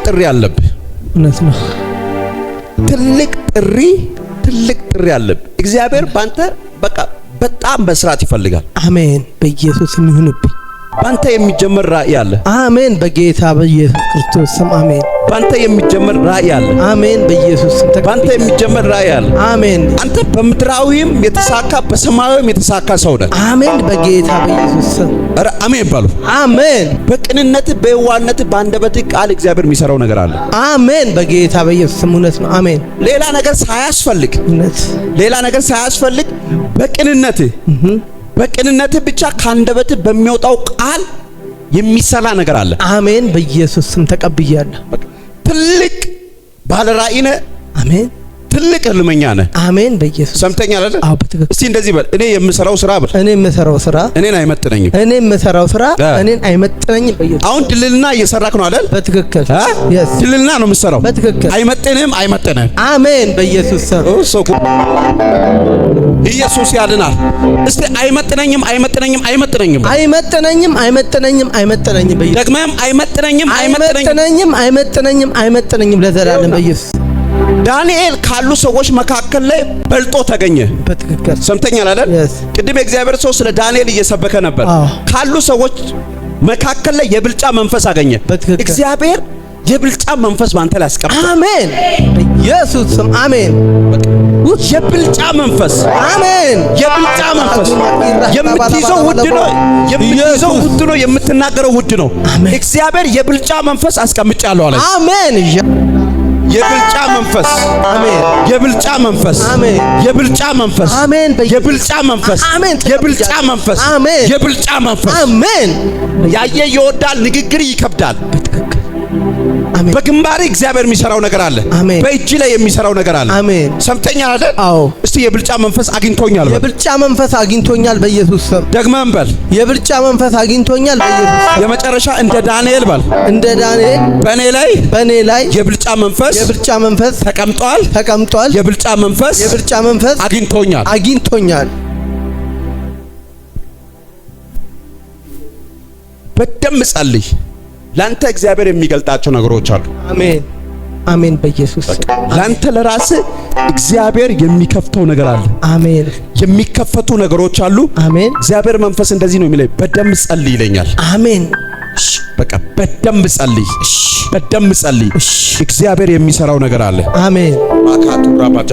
ጥሪ አለብህ። እውነት ነው። ትልቅ ጥሪ አለብህ። እግዚአብሔር ባንተ በቃ በጣም መስራት ይፈልጋል። አሜን። በኢየሱስ ስም ይሁንብኝ። ባንተ የሚጀመር ራእይ አለ። አሜን። በጌታ በኢየሱስ ክርስቶስ ስም አሜን። ባንተ የሚጀመር ራእይ አለ። አሜን። በኢየሱስ ስም ባንተ የሚጀመር ራእይ አለ። አሜን። አንተ በምድራዊም የተሳካ በሰማያዊም የተሳካ ሰው ነህ። አሜን። በጌታ በኢየሱስ ስም ኧረ አሜን በሉ። አሜን። በቅንነት በየዋህነት በአንደበት ቃል እግዚአብሔር የሚሰራው ነገር አለ። አሜን። በጌታ በኢየሱስ ስም እውነት ነው። አሜን። ሌላ ነገር ሳያስፈልግ እውነት ሌላ ነገር ሳያስፈልግ በቅንነት ብቻ ካንደበት በሚወጣው ቃል የሚሰራ ነገር አለ። አሜን። በኢየሱስ ስም ተቀብያለሁ። ትልቅ ባለ ራእይ ነህ። አሜን። ትልቅ ህልመኛ ነህ። አሜን። በኢየሱስ ሰምተኛል አይደል? አዎ በትክክል። እስቲ እንደዚህ በል፣ እኔ የምሰራው ስራ በል። እኔ የምሰራው ስራ እኔን አይመጥነኝም። እኔ የምሰራው ስራ እኔን አይመጥነኝም። በኢየሱስ አሁን ድልልና እየሰራክ ነው አይደል? በትክክል yes ድልልና ነው የምትሰራው። በትክክል አይመጥንም። አሜን። በኢየሱስ ስም ኢየሱስ ያድናል። እስቲ አይመጥነኝም። ደግሞም አይመጥነኝም ለዘላለም በኢየሱስ። ዳንኤል ካሉ ሰዎች መካከል ላይ በልጦ ተገኘ። በትክክል ሰምተኛል አይደል? ቅድም የእግዚአብሔር ሰው ስለ ዳንኤል እየሰበከ ነበር። ካሉ ሰዎች መካከል ላይ የብልጫ መንፈስ አገኘ። እግዚአብሔር የብልጫ መንፈስ ባንተ ላይ አስቀምጧል። አሜን። በኢየሱስ ስም አሜን። የብልጫ መንፈስ አሜን። የብልጫ መንፈስ የምትይዘው ውድ ነው፣ የምትናገረው ውድ ነው። እግዚአብሔር የብልጫ መንፈስ አስቀምጫለሁ አለ። አሜን። የብልጫ መንፈስ አሜን። የብልጫ መንፈስ አሜን። የብልጫ መንፈስ አሜን። የብልጫ መንፈስ አሜን። የብልጫ መንፈስ አሜን። የብልጫ መንፈስ አሜን። ያየ ይወዳል፣ ንግግር ይከብዳል። አሜን። በግንባር እግዚአብሔር የሚሰራው ነገር አለ። በእጅ ላይ የሚሰራው ነገር አለ። አሜን። ሰምተኛል አይደል? አዎ። እስቲ የብልጫ መንፈስ አግኝቶኛል በል። የብልጫ መንፈስ አግኝቶኛል በኢየሱስ ስም። ደግመን በል። የብልጫ መንፈስ አግኝቶኛል በኢየሱስ ስም። የመጨረሻ እንደ ዳንኤል በል። እንደ ዳንኤል በእኔ ላይ የብልጫ መንፈስ ተቀምጧል። የብልጫ መንፈስ አግኝቶኛል። በደም ጸልይ። ላንተ እግዚአብሔር የሚገልጣቸው ነገሮች አሉ። አሜን። በኢየሱስ ላንተ ለራስህ እግዚአብሔር የሚከፍተው ነገር አለ። አሜን። የሚከፈቱ ነገሮች አሉ። አሜን። እግዚአብሔር መንፈስ እንደዚህ ነው የሚለኝ፣ በደም ጸልይ ይለኛል። አሜን። በቃ በደም ጸልይ። እግዚአብሔር የሚሰራው ነገር አለ። አሜን። ማካቱ ራባጃ